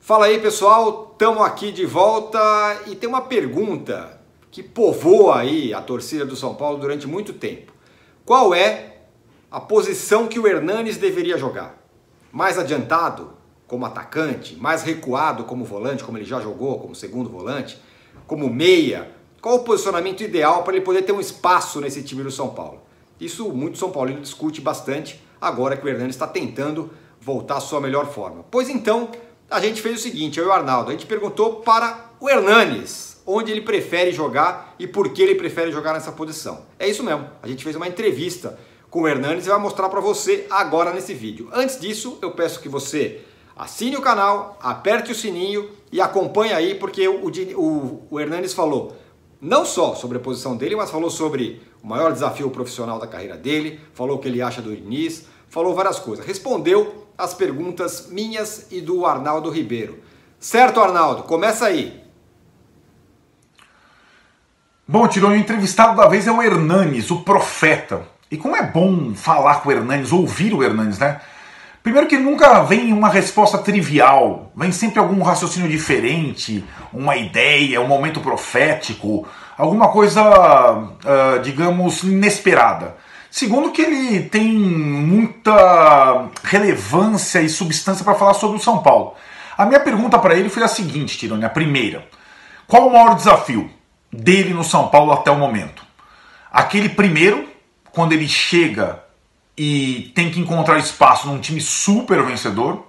Fala aí, pessoal, estamos aqui de volta e tem uma pergunta que povoa aí a torcida do São Paulo durante muito tempo. Qual é a posição que o Hernanes deveria jogar? Mais adiantado como atacante, mais recuado como volante, como ele já jogou, como segundo volante, como meia? Qual o posicionamento ideal para ele poder ter um espaço nesse time do São Paulo? Isso muito São Paulino discute bastante agora que o Hernanes está tentando voltar à sua melhor forma. Pois então, a gente fez o seguinte, eu e o Arnaldo, a gente perguntou para o Hernanes onde ele prefere jogar e por que ele prefere jogar nessa posição. É isso mesmo, a gente fez uma entrevista com o Hernanes e vai mostrar para você agora nesse vídeo. Antes disso, eu peço que você assine o canal, aperte o sininho e acompanhe aí, porque o Hernanes falou não só sobre a posição dele, mas falou sobre o maior desafio profissional da carreira dele, falou o que ele acha do Diniz, falou várias coisas, respondeu as perguntas minhas e do Arnaldo Ribeiro. Certo, Arnaldo? Começa aí. Bom, Tironi, o entrevistado da vez é o Hernanes, o profeta. E como é bom falar com o Hernanes, ouvir o Hernanes, né? Primeiro que nunca vem uma resposta trivial, vem sempre algum raciocínio diferente, uma ideia, um momento profético, alguma coisa, digamos, inesperada. Segundo que ele tem muita relevância e substância para falar sobre o São Paulo. A minha pergunta para ele foi a seguinte, Tironi, a primeira. Qual o maior desafio dele no São Paulo até o momento? Aquele primeiro, quando ele chega e tem que encontrar espaço num time super vencedor.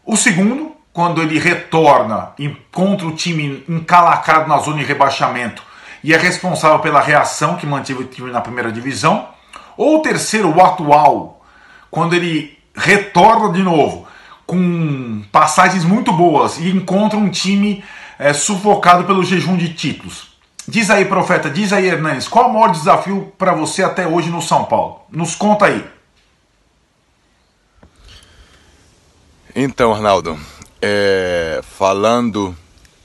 O segundo, quando ele retorna e encontra o time encalacrado na zona de rebaixamento e é responsável pela reação que manteve o time na primeira divisão. Ou o terceiro, o atual, quando ele retorna de novo com passagens muito boas e encontra um time sufocado pelo jejum de títulos. Diz aí, profeta, diz aí, Hernanes, qual é o maior desafio para você até hoje no São Paulo? Nos conta aí. Então, Arnaldo, falando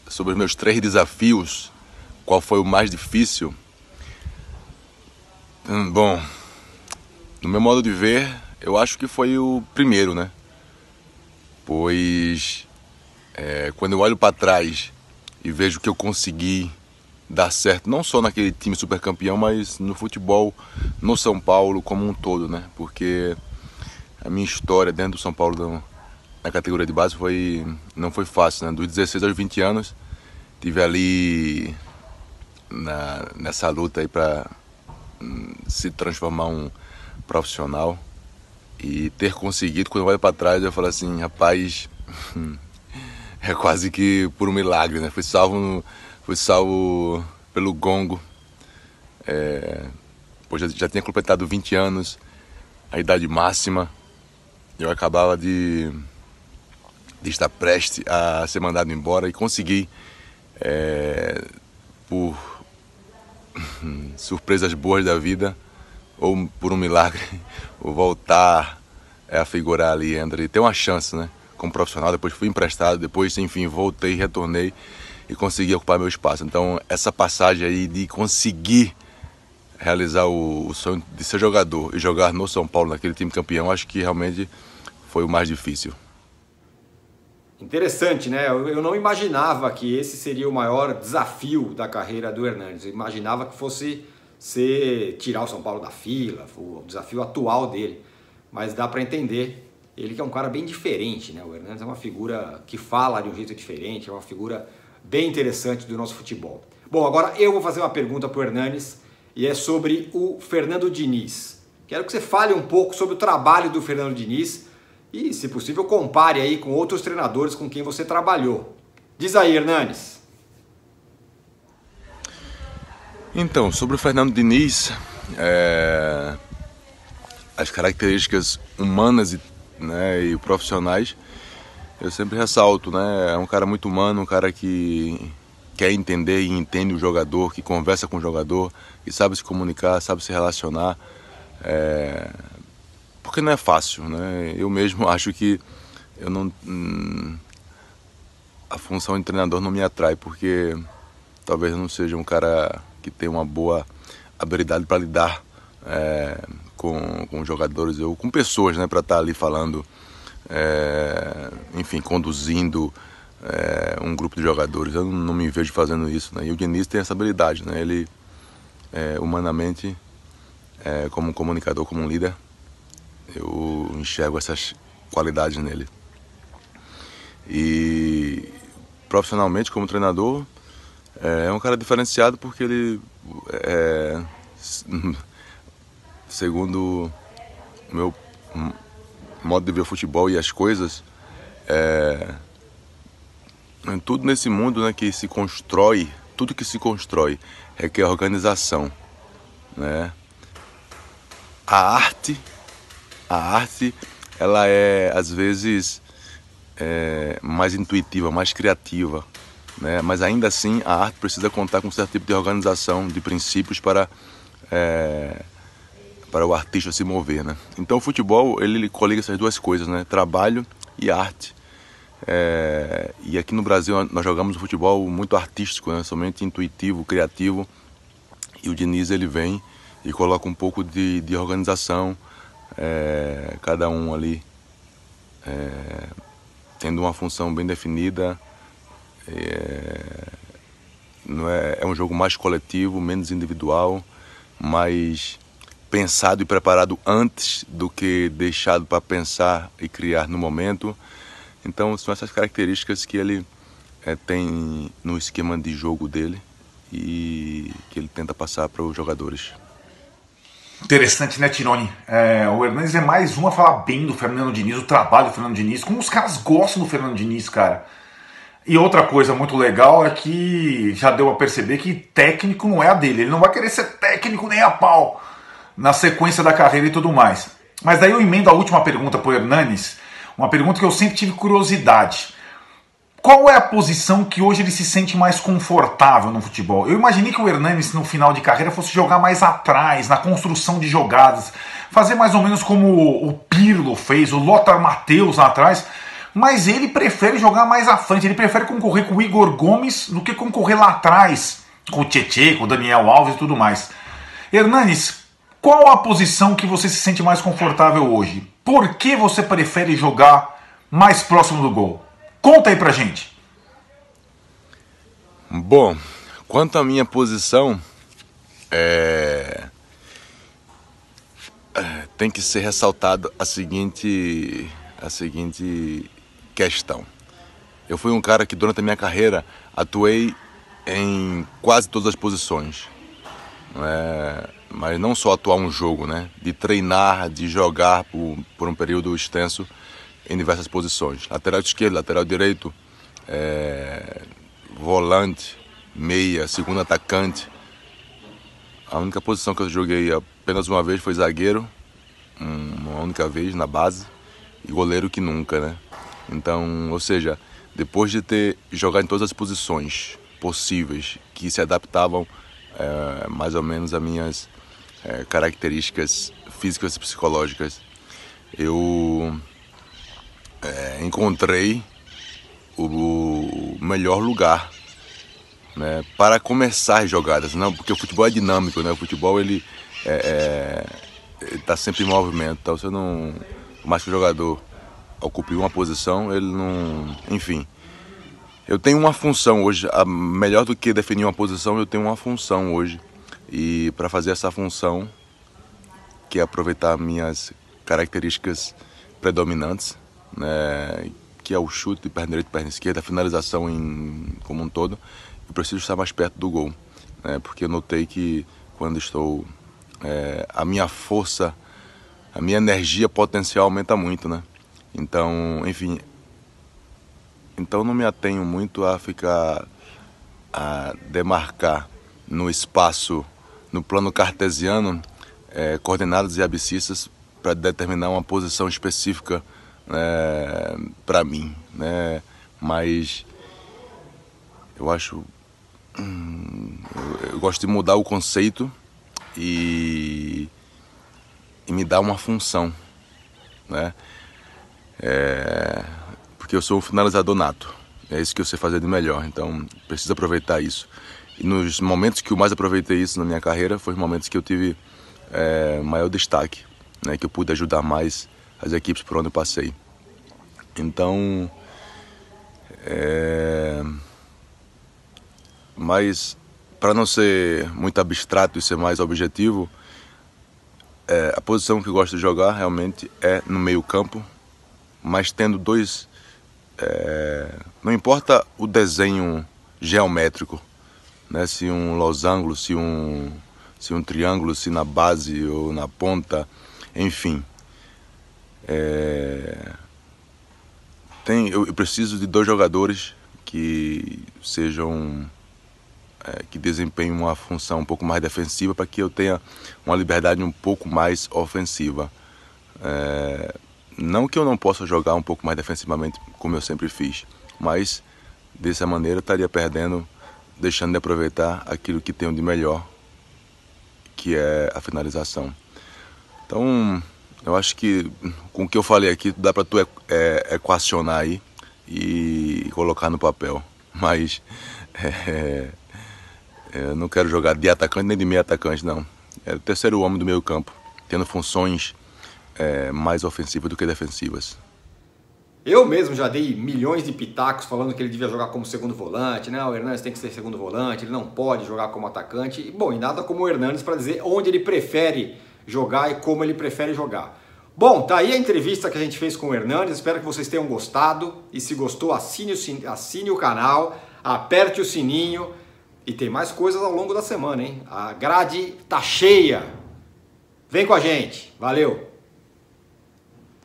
sobre os meus 3 desafios, qual foi o mais difícil? Bom, no meu modo de ver, eu acho que foi o primeiro, né? Pois quando eu olho para trás e vejo que eu consegui dar certo, não só naquele time super campeão, mas no futebol, no São Paulo como um todo, né? Porque a minha história dentro do São Paulo na categoria de base não foi fácil, né? Dos 16 aos 20 anos, tive ali nessa luta aí para se transformar um profissional e ter conseguido. Quando eu olho para trás eu falo assim, rapaz, é quase que por um milagre, né? Fui salvo pelo gongo, pois já tinha completado 20 anos, a idade máxima. Eu acabava de estar prestes a ser mandado embora e consegui, por surpresas boas da vida, ou por um milagre, voltar a figurar ali e ter uma chance, né? Como profissional. Depois fui emprestado, depois, enfim, voltei, retornei e consegui ocupar meu espaço. Então, essa passagem aí de conseguir realizar o sonho de ser jogador e jogar no São Paulo, naquele time campeão, acho que realmente foi o mais difícil. Interessante, né? Eu não imaginava que esse seria o maior desafio da carreira do Hernanes. Eu imaginava que fosse tirar o São Paulo da fila, o desafio atual dele. Mas dá para entender, ele que é um cara bem diferente, né? O Hernanes é uma figura que fala de um jeito diferente, é uma figura bem interessante do nosso futebol. Bom, agora eu vou fazer uma pergunta para o Hernanes e é sobre o Fernando Diniz. Quero que você fale um pouco sobre o trabalho do Fernando Diniz e, se possível, compare aí com outros treinadores com quem você trabalhou. Diz aí, Hernanes. Então, sobre o Fernando Diniz, as características humanas e profissionais, eu sempre ressalto, né? É um cara muito humano, um cara que quer entender e entende o jogador, que conversa com o jogador, que sabe se comunicar, sabe se relacionar, porque não é fácil, né? Eu mesmo acho que a função de treinador não me atrai, porque talvez eu não seja um cara que tenha uma boa habilidade para lidar com jogadores ou com pessoas, né, para estar ali falando, enfim, conduzindo um grupo de jogadores. Eu não me vejo fazendo isso, né? E o Diniz tem essa habilidade, né? Ele, humanamente, como um comunicador, como um líder, eu enxergo essas qualidades nele. E profissionalmente, como treinador, é um cara diferenciado porque ele, segundo o meu modo de ver o futebol e as coisas, tudo nesse mundo, né, que se constrói, tudo que se constrói requer organização, né? A arte, ela é às vezes mais intuitiva, mais criativa, né? Mas ainda assim a arte precisa contar com um certo tipo de organização, de princípios para o artista se mover, né? Então o futebol, ele coliga essas duas coisas, né? Trabalho e arte. E aqui no Brasil nós jogamos um futebol muito artístico, né? Somente intuitivo, criativo. E o Diniz, ele vem e coloca um pouco de organização, cada um ali tendo uma função bem definida. Não é um jogo mais coletivo, menos individual, mais pensado e preparado antes do que deixado para pensar e criar no momento. Então são essas características que ele tem no esquema de jogo dele e que ele tenta passar para os jogadores. Interessante, né, Tironi? O Hernanes é mais um a falar bem do Fernando Diniz, o trabalho do Fernando Diniz, como os caras gostam do Fernando Diniz, cara. E outra coisa muito legal é que já deu a perceber que técnico não é a dele, ele não vai querer ser técnico nem a pau na sequência da carreira e tudo mais. Mas daí eu emendo a última pergunta pro Hernanes, uma pergunta que eu sempre tive curiosidade. Qual é a posição que hoje ele se sente mais confortável no futebol? Eu imaginei que o Hernanes no final de carreira fosse jogar mais atrás, na construção de jogadas, fazer mais ou menos como o Pirlo fez, o Lothar Matthäus lá atrás, mas ele prefere jogar mais à frente, ele prefere concorrer com o Igor Gomes do que concorrer lá atrás, com o Tietê, com o Daniel Alves e tudo mais. Hernanes, qual a posição que você se sente mais confortável hoje? Por que você prefere jogar mais próximo do gol? Conta aí pra gente. Bom, quanto à minha posição, tem que ser ressaltado a seguinte questão. Eu fui um cara que durante a minha carreira atuei em quase todas as posições. Mas não só atuar um jogo, né? De treinar, de jogar por um período extenso em diversas posições. Lateral esquerdo, lateral direito, volante, meia, segundo atacante. A única posição que eu joguei apenas uma vez foi zagueiro, uma única vez na base, e goleiro que nunca, né? Então, ou seja, depois de ter jogado em todas as posições possíveis que se adaptavam mais ou menos a minhas características físicas e psicológicas, eu encontrei o melhor lugar, né, para começar as jogadas, não, porque o futebol é dinâmico, né? O futebol ele está sempre em movimento, então você não, por mais que o jogador ocupe uma posição, ele não, enfim. Eu tenho uma função hoje, melhor do que definir uma posição, eu tenho uma função hoje. E para fazer essa função, que é aproveitar minhas características predominantes, né, que é o chute de perna direita e perna esquerda, a finalização como um todo, eu preciso estar mais perto do gol. Né, porque eu notei que quando estou... a minha força, a minha energia potencial aumenta muito, né? Então, enfim... Então não me atenho muito a ficar a demarcar no espaço, no plano cartesiano, coordenadas e abscissas para determinar uma posição específica para mim, né? Mas eu acho, eu gosto de mudar o conceito e me dar uma função, né? Porque eu sou um finalizador nato, é isso que eu sei fazer de melhor, então preciso aproveitar isso. E nos momentos que eu mais aproveitei isso na minha carreira, foi os momentos que eu tive maior destaque, né, que eu pude ajudar mais as equipes por onde eu passei. Então, Mas, para não ser muito abstrato e ser mais objetivo, a posição que eu gosto de jogar realmente é no meio campo, mas tendo dois... não importa o desenho geométrico, né? Se um losango, se um triângulo, se na base ou na ponta, enfim. Eu preciso de dois jogadores que sejam... que desempenhem uma função um pouco mais defensiva para que eu tenha uma liberdade um pouco mais ofensiva. Não que eu não possa jogar um pouco mais defensivamente como eu sempre fiz, mas dessa maneira eu estaria perdendo, deixando de aproveitar aquilo que tenho de melhor, que é a finalização. Então, eu acho que com o que eu falei aqui dá para tu equacionar aí e colocar no papel, mas eu não quero jogar de atacante nem de meio atacante, não. É o terceiro homem do meio campo, tendo funções mais ofensivas do que defensivas. Eu mesmo já dei milhões de pitacos falando que ele devia jogar como segundo volante, né? O Hernanes tem que ser segundo volante, ele não pode jogar como atacante. E, bom, e nada como o Hernanes para dizer onde ele prefere jogar e como ele prefere jogar. Bom, tá aí a entrevista que a gente fez com o Hernanes, espero que vocês tenham gostado. E se gostou, assine o canal, aperte o sininho. E tem mais coisas ao longo da semana, hein? A grade tá cheia. Vem com a gente. Valeu!